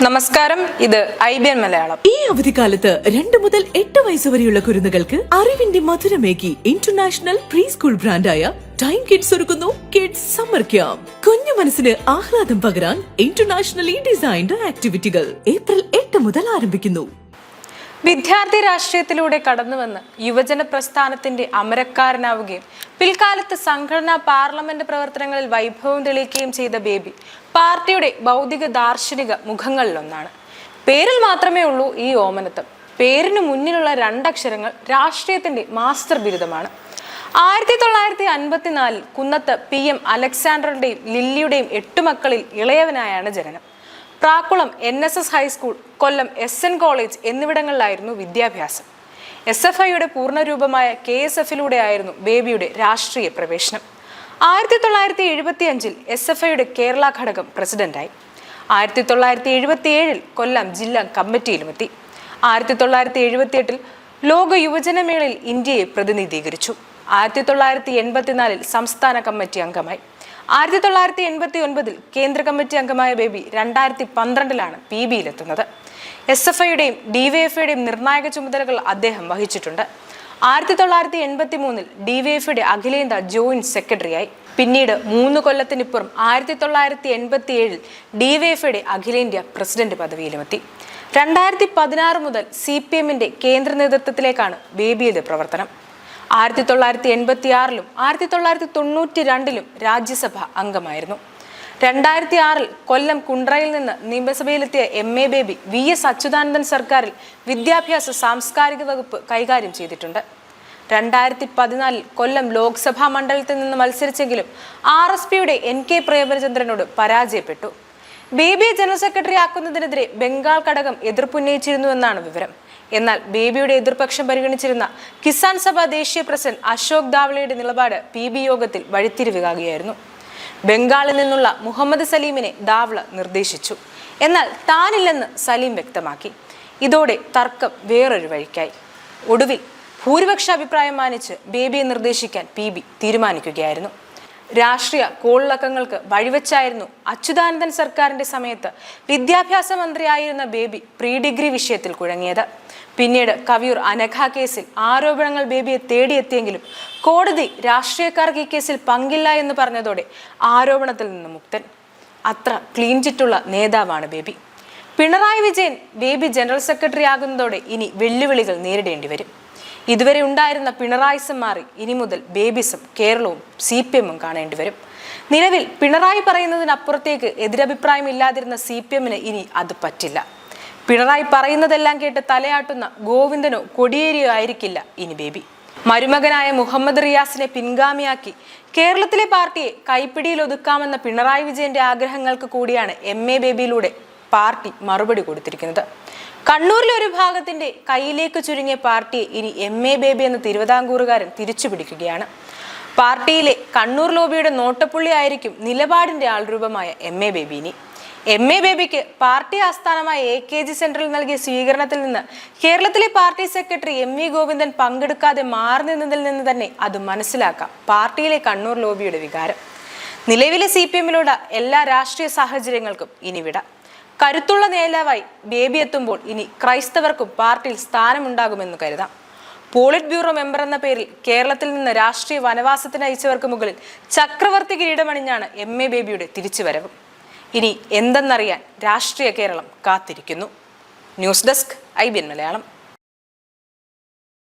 നമസ്കാരം, ഇത് IBN മലയാളം. ഈ അവധിക്കാലത്ത് 2 മുതൽ 8 വയസ്സ് വരെയുള്ള കുരുന്നുകൾക്ക് അറിവിന്റെ മധുരമേകി ഇന്റർനാഷണൽ പ്രീ സ്കൂൾ ബ്രാൻഡായ ടൈം കിഡ്സ് ഒരുക്കുന്നു കിഡ്സ് സമ്മർ ക്യാമ്പ്. കുഞ്ഞു മനസ്സിന് ആഹ്ലാദം പകരാൻ ഇന്റർനാഷണലി ഡിസൈൻഡ് ആക്ടിവിറ്റികൾ ഏപ്രിൽ 8 മുതൽ ആരംഭിക്കുന്നു. വിദ്യാർത്ഥി രാഷ്ട്രീയത്തിലൂടെ കടന്നുവന്ന് യുവജന പ്രസ്ഥാനത്തിന്റെ അമരക്കാരനാവുകയും പിൽക്കാലത്ത് സംഘടനാ പാർലമെന്റ് പ്രവർത്തനങ്ങളിൽ വൈഭവം തെളിയിക്കുകയും ചെയ്ത ബേബി പാർട്ടിയുടെ ഭൗതിക ദാർശനിക മുഖങ്ങളിലൊന്നാണ്. പേരിൽ മാത്രമേ ഉള്ളൂ ഈ ഓമനത്വം. പേരിന് മുന്നിലുള്ള 2 അക്ഷരങ്ങൾ രാഷ്ട്രീയത്തിന്റെ മാസ്റ്റർ ബിരുദമാണ്. 1954 കുന്നത്ത് PM അലക്സാണ്ടറുടെയും ലില്ലിയുടെയും 8 മക്കളിൽ ഇളയവനായാണ് ജനനം. പ്രാക്കുളം NSS ഹൈസ്കൂൾ, കൊല്ലം SN കോളേജ് എന്നിവിടങ്ങളിലായിരുന്നു വിദ്യാഭ്യാസം. SFIയുടെ പൂർണ്ണരൂപമായ KSFിലൂടെ ആയിരുന്നു ബേബിയുടെ രാഷ്ട്രീയ പ്രവേശനം. 1975 SFIയുടെ കേരള ഘടകം പ്രസിഡന്റായി. 1977 കൊല്ലം ജില്ലാ കമ്മിറ്റിയിലുമെത്തി. 1978 ലോക യുവജനമേളയിൽ ഇന്ത്യയെ പ്രതിനിധീകരിച്ചു. 1984 സംസ്ഥാന കമ്മിറ്റി അംഗമായി. 1989 കേന്ദ്ര കമ്മിറ്റി അംഗമായ ബേബി 2012 PBയിലെത്തുന്നത്. SFIയുടെയും DYFIയുടെയും നിർണായക ചുമതലകൾ അദ്ദേഹം വഹിച്ചിട്ടുണ്ട്. 1983 DYFIയുടെ അഖിലേന്ത്യാ ജോയിന്റ് സെക്രട്ടറിയായി. പിന്നീട് 3 കൊല്ലത്തിനിപ്പുറം 1987 DYFIയുടെ അഖിലേന്ത്യാ പ്രസിഡന്റ് പദവിയിലുമെത്തി. 2016 മുതൽ CPMന്റെ കേന്ദ്ര നേതൃത്വത്തിലേക്കാണ് ബേബിയുടെ പ്രവർത്തനം. 1986 1992 രാജ്യസഭ അംഗമായിരുന്നു. 2006 കൊല്ലം കുണ്ട്രയിൽ നിന്ന് നിയമസഭയിലെത്തിയ MA ബേബി VS അച്യുതാനന്ദൻ സർക്കാരിൽ വിദ്യാഭ്യാസ സാംസ്കാരിക വകുപ്പ് കൈകാര്യം ചെയ്തിട്ടുണ്ട്. 2014 കൊല്ലം ലോക്സഭാ മണ്ഡലത്തിൽ നിന്ന് മത്സരിച്ചെങ്കിലും RSPയുടെ NK പ്രേമചന്ദ്രനോട് പരാജയപ്പെട്ടു. ബേബിയെ ജനറൽ സെക്രട്ടറി ആക്കുന്നതിനെതിരെ ബംഗാൾ ഘടകം എതിർപ്പുന്നയിച്ചിരുന്നുവെന്നാണ് വിവരം. എന്നാൽ ബേബിയുടെ എതിർപക്ഷം പരിഗണിച്ചിരുന്ന കിസാൻ സഭ ദേശീയ പ്രസിഡന്റ് അശോക് ദാവ്ലെയുടെ നിലപാട് PB യോഗത്തിൽ വഴിത്തിരിവുകയായിരുന്നു. ബംഗാളിൽ നിന്നുള്ള മുഹമ്മദ് സലീമിനെ ദാവ്ല നിർദ്ദേശിച്ചു. എന്നാൽ താനില്ലെന്ന് സലീം വ്യക്തമാക്കി. ഇതോടെ തർക്കം വേറൊരു വഴിക്കായി. ഒടുവിൽ ഭൂരിപക്ഷ അഭിപ്രായം മാനിച്ച് ബേബിയെ നിർദ്ദേശിക്കാൻ PB തീരുമാനിക്കുകയായിരുന്നു. രാഷ്ട്രീയ കോളിളക്കങ്ങൾക്ക് വഴിവെച്ചായിരുന്നു അച്യുതാനന്ദൻ സർക്കാരിന്റെ സമയത്ത് വിദ്യാഭ്യാസ മന്ത്രിയായിരുന്ന ബേബി പ്രീ ഡിഗ്രി വിഷയത്തിൽ കുഴങ്ങിയത്. പിന്നീട് കവിയൂർ അനഘ കേസിൽ ആരോപണങ്ങൾ ബേബിയെ തേടിയെത്തിയെങ്കിലും കോടതി രാഷ്ട്രീയക്കാർക്ക് ഈ കേസിൽ പങ്കില്ല എന്ന് പറഞ്ഞതോടെ ആരോപണത്തിൽ നിന്ന് മുക്തൻ. അത്ര ക്ലീൻ ചിറ്റുള്ള നേതാവാണ് ബേബി. പിണറായി വിജയൻ ബേബി ജനറൽ സെക്രട്ടറി ആകുന്നതോടെ ഇനി വെല്ലുവിളികൾ നേരിടേണ്ടി വരും. ഇതുവരെ ഉണ്ടായിരുന്ന പിണറായിസം മാറി ഇനി മുതൽ ബേബിസം കേരളവും CPMും കാണേണ്ടി വരും. നിലവിൽ പിണറായി പറയുന്നതിനപ്പുറത്തേക്ക് എതിരഭിപ്രായം ഇല്ലാതിരുന്ന CPMന് ഇനി അത് പറ്റില്ല. പിണറായി പറയുന്നതെല്ലാം കേട്ട് തലയാട്ടുന്ന ഗോവിന്ദനോ കൊടിയേരിയോ ആയിരിക്കില്ല ഇനി ബേബി. മരുമകനായ മുഹമ്മദ് റിയാസിനെ പിൻഗാമിയാക്കി കേരളത്തിലെ പാർട്ടിയെ കൈപ്പിടിയിൽ ഒതുക്കാമെന്ന പിണറായി വിജയന്റെ ആഗ്രഹങ്ങൾക്ക് കൂടിയാണ് MA ബേബിയിലൂടെ പാർട്ടി മറുപടി കൊടുത്തിരിക്കുന്നത്. കണ്ണൂരിലെ ഒരു ഭാഗത്തിന്റെ കയ്യിലേക്ക് ചുരുങ്ങിയ പാർട്ടിയെ ഇനി MA ബേബി എന്ന തിരുവിതാംകൂറുകാരൻ തിരിച്ചു പിടിക്കുകയാണ്. പാർട്ടിയിലെ കണ്ണൂർ ലോബിയുടെ നോട്ടപ്പുള്ളി ആയിരിക്കും നിലപാടിന്റെ ആൾരൂപമായ MA ബേബി. ഇനി MA ബേബിക്ക് പാർട്ടി ആസ്ഥാനമായ AKG സെന്ററിൽ നൽകിയ സ്വീകരണത്തിൽ നിന്ന് കേരളത്തിലെ പാർട്ടി സെക്രട്ടറി MV ഗോവിന്ദൻ പങ്കെടുക്കാതെ മാറി നിന്നതിൽ നിന്ന് തന്നെ അത് മനസ്സിലാക്കാം പാർട്ടിയിലെ കണ്ണൂർ ലോബിയുടെ വികാരം. നിലവിലെ CPMിലുള്ള എല്ലാ രാഷ്ട്രീയ സാഹചര്യങ്ങൾക്കും ഇനി വിട. കരുത്തുള്ള നേതാവായി ബേബി എത്തുമ്പോൾ ഇനി ക്രൈസ്തവർക്കും പാർട്ടിയിൽ സ്ഥാനമുണ്ടാകുമെന്ന് കരുതാം. പോളിറ്റ് ബ്യൂറോ മെമ്പർ എന്ന പേരിൽ കേരളത്തിൽ നിന്ന് രാഷ്ട്രീയ വനവാസത്തിന് അയച്ചവർക്ക് മുകളിൽ ചക്രവർത്തി കിരീടമണിഞ്ഞാണ് MA ബേബിയുടെ തിരിച്ചുവരവ്. ഇനി എന്തെന്നറിയാൻ രാഷ്ട്രീയ കേരളം കാത്തിരിക്കുന്നു. News desk IBN Malayalam.